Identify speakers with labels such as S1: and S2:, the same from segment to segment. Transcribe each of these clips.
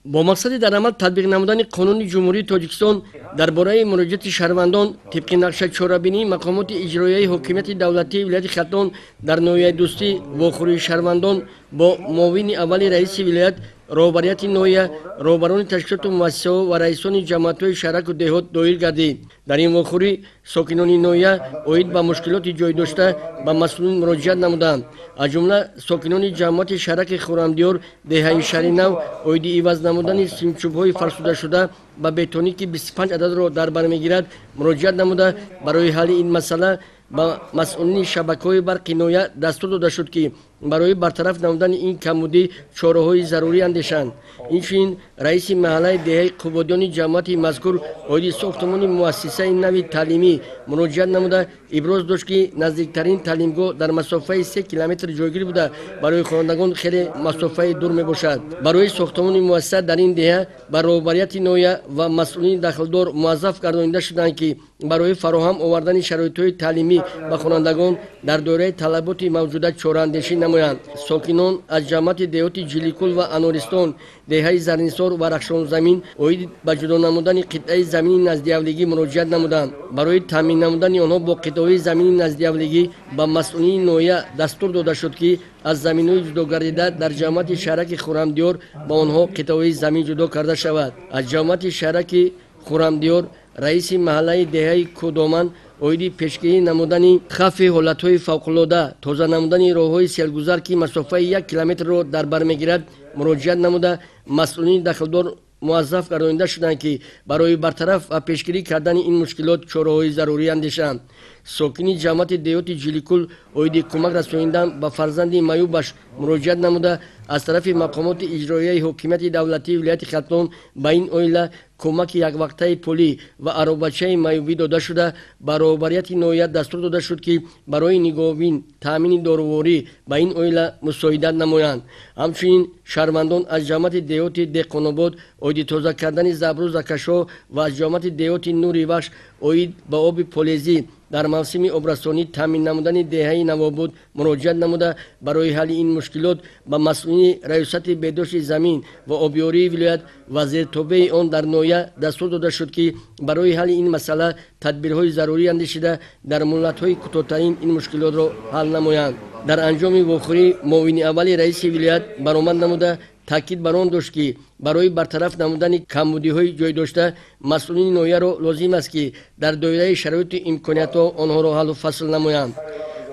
S1: با مقصد در عمل تطبیق نمودن قانون جمهوری تاجیکستان درباره مراجعت شهروندان طبق نقشه چهاربینی مقامات اجرایی حکومت دولتی ولایت خرطوم در نویه دوستی واخوری شهروندان با معاون اول رئیس ولایت رهبریت نویه رهبران تشکیلات و مؤسسه و رئیسان جماعت‌های شهرک و دهات دایر گردید. در این واخوری ساکنان نویه اوید به مشکلات جای داشته به مسئولین مراجعت نمودند. از جمله ساکنان جماعت شهرک خرمدیار دهه شهر نو اوید عوض نمودن سیمچوب‌های فرسوده شده به بتونی که 25 عدد را در بر میگیرد مراجعت نموده برای حل این مسئله با مسئولین شبکه‌های برق نویه دستور داده شد که برای برطرف نمودن این کمبودی چاره‌های ضروری اندیشند. اینچنین رئیس محله دهه قبادیان جماعت مذکور اوید ساختمان مؤسسه نوی تعلیمی مراجعت نموده ابراز داشت که نزدیکترین تعلیمگاه در مسافت 3 کیلومتر جایگیری بوده برای خوانندگان خیلی مسافت دور می باشد. برای ساختمان مؤسسه در این دهه بر رهبریت نویه و مسئولین دخلدار موظف گردانیده شدند که برای فراهم آوردن شرایط تعلیمی به خوانندگان در دوره طلبات موجوده چاره‌اندیشی نمایند. ساکنان از جماعت دهات جلیکل و انورستان دهه زرنسار و رخشان زمین اوید به جدا نمودن قطعه زمین نزدیاولگی مراجعت نمودند. برای تامین نمودن آنها با قطعه زمین نزدیاولگی به مسئولین نویه دستور داده شد که از زمین‌های جدا گردیده در جماعت شهرک خرمدیار با آنها قطعه زمین جدا کرده شود. از جماعت شهرک خرمدیار رئیس محله دهه کدامن اویدی پیشگیری نمودن خف حالت‌های فوق‌العاده تازه نمودن راه‌های سیلگذر که مسافت 1 کیلومتر را در بر می‌گیرد مراجعت نموده مسئولین دخلدار موظف گردانیده شدند که برای برطرف و پیشگیری کردن این مشکلات چاره‌های ضروری اندیشند. ساکنین جماعت دهات جلیکل اویدی کمک رسانیدن به فرزند معیوبش مراجعت نموده از طرف مقامات اجرایی حکومت دولتی ولایت خرطوم به این عائله کمک یک وقته پولی و عربچه معیوبی داده شده. به رهبریت نویه دستور داده شد که برای نگاهبین تامین دارووری به این عائله مساعدت نمایند. همچنین شهروندان از جماعت دهات دهقان‌آباد اوید تازه کردن زبرو زکشا و از جماعت دهات نوری بخش اوید به آب پلیزی در موسم آبرسانی تامین نمودن دهه نوابود مراجعت نموده برای حل این مشکلات به مسئولین ریاست بهداشت زمین و آبیاری ولایت و زیرتابع آن در نویه دستور داده شد که برای حل این مسئله تدبیرهای ضروری اندیشیده در مهلت‌های کوتاه‌ترین این مشکلات را حل نمایند. در انجام واخوری معاون اول رئیس ولایت برآمد نموده تاکید بر آن داشت که برای برطرف نمودن کمبودی‌های جای داشته مسئولین نویه را لازم است که در دایره شرایط امکانیت‌ها آنها را حل و فصل نمایند.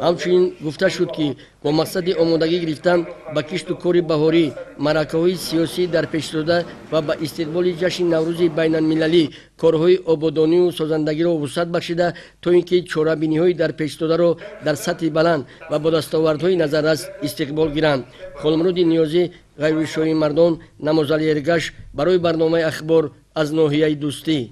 S1: همچنین گفته شد که با مقصد آمادگی گرفتن به کشت و کار بهاری معرکه‌های سیاسی در پیش رفته و به استقبال جشن نوروز بین‌المللی کارهای آبادانی و سازندگی را وسعت بخشیده تا اینکه چاره‌بینی‌های در پیش رفته را در سطح بلند و با دستاوردهای نظررس استقبال گیرند. خانمرود نیازی غیرشوی مردان نمازلی ارگش برای برنامه اخبار از ناحیه دوستی.